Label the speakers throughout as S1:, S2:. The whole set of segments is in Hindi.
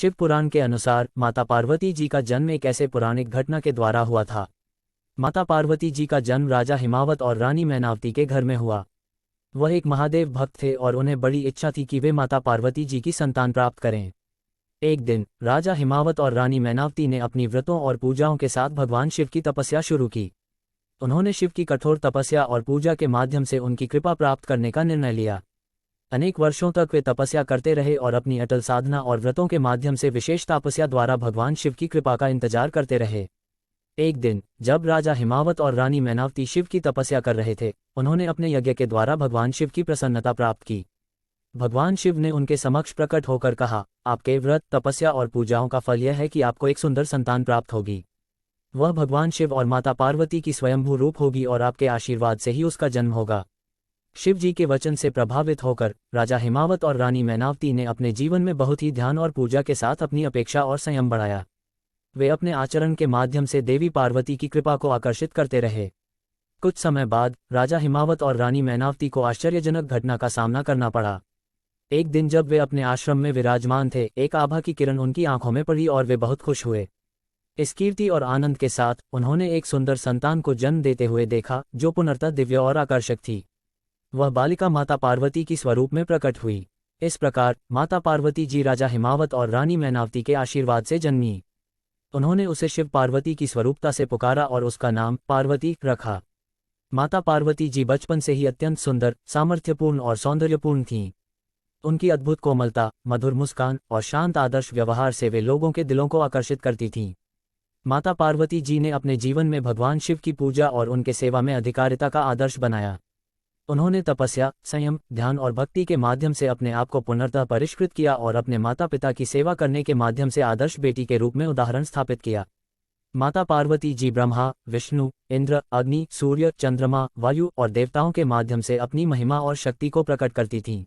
S1: शिव पुराण के अनुसार माता पार्वती जी का जन्म एक ऐसे पौराणिक घटना के द्वारा हुआ था। माता पार्वती जी का जन्म राजा हिमावत और रानी मैनावती के घर में हुआ। वह एक महादेव भक्त थे और उन्हें बड़ी इच्छा थी कि वे माता पार्वती जी की संतान प्राप्त करें। एक दिन राजा हिमावत और रानी मैनावती ने अपनी व्रतों और पूजाओं के साथ भगवान शिव की तपस्या शुरू की। उन्होंने शिव की कठोर तपस्या और पूजा के माध्यम से उनकी कृपा प्राप्त करने का निर्णय लिया। अनेक वर्षों तक वे तपस्या करते रहे और अपनी अटल साधना और व्रतों के माध्यम से विशेष तपस्या द्वारा भगवान शिव की कृपा का इंतजार करते रहे। एक दिन जब राजा हिमावत और रानी मैनावती शिव की तपस्या कर रहे थे, उन्होंने अपने यज्ञ के द्वारा भगवान शिव की प्रसन्नता प्राप्त की। भगवान शिव ने उनके समक्ष प्रकट होकर कहा, आपके व्रत, तपस्या और पूजाओं का फल यह है कि आपको एक सुंदर संतान प्राप्त होगी। वह भगवान शिव और माता पार्वती की स्वयंभू रूप होगी और आपके आशीर्वाद से ही उसका जन्म होगा। शिव जी के वचन से प्रभावित होकर राजा हिमावत और रानी मैनावती ने अपने जीवन में बहुत ही ध्यान और पूजा के साथ अपनी अपेक्षा और संयम बढ़ाया। वे अपने आचरण के माध्यम से देवी पार्वती की कृपा को आकर्षित करते रहे। कुछ समय बाद राजा हिमावत और रानी मैनावती को आश्चर्यजनक घटना का सामना करना पड़ा। एक दिन जब वे अपने आश्रम में विराजमान थे, एक आभा की किरण उनकी आंखों में पड़ी और वे बहुत खुश हुए। इस कीर्ति और आनंद के साथ उन्होंने एक सुंदर संतान को जन्म देते हुए देखा, जो पूर्णतः दिव्य और आकर्षक थी। वह बालिका माता पार्वती की स्वरूप में प्रकट हुई। इस प्रकार माता पार्वती जी राजा हिमावत और रानी मैनावती के आशीर्वाद से जन्मी। उन्होंने उसे शिव पार्वती की स्वरूपता से पुकारा और उसका नाम पार्वती रखा। माता पार्वती जी बचपन से ही अत्यंत सुंदर, सामर्थ्यपूर्ण और सौंदर्यपूर्ण थीं। उनकी अद्भुत कोमलता, मधुर मुस्कान और शांत आदर्श व्यवहार से वे लोगों के दिलों को आकर्षित करती थीं। माता पार्वती जी ने अपने जीवन में भगवान शिव की पूजा और उनके सेवा में अधिकारिता का आदर्श बनाया। उन्होंने तपस्या, संयम, ध्यान और भक्ति के माध्यम से अपने आप को पुनर्तः परिष्कृत किया और अपने माता पिता की सेवा करने के माध्यम से आदर्श बेटी के रूप में उदाहरण स्थापित किया। माता पार्वती जी ब्रह्मा, विष्णु, इंद्र, अग्नि, सूर्य, चंद्रमा, वायु और देवताओं के माध्यम से अपनी महिमा और शक्ति को प्रकट करती थीं।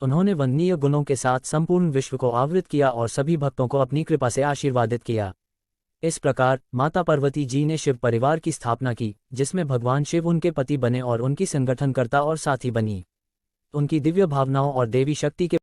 S1: उन्होंने वंदनीय गुणों के साथ संपूर्ण विश्व को आवृत किया और सभी भक्तों को अपनी कृपा से आशीर्वादित किया। इस प्रकार माता पार्वती जी ने शिव परिवार की स्थापना की, जिसमें भगवान शिव उनके पति बने और उनकी संगठनकर्ता और साथी बनी। उनकी दिव्य भावनाओं और देवी शक्ति के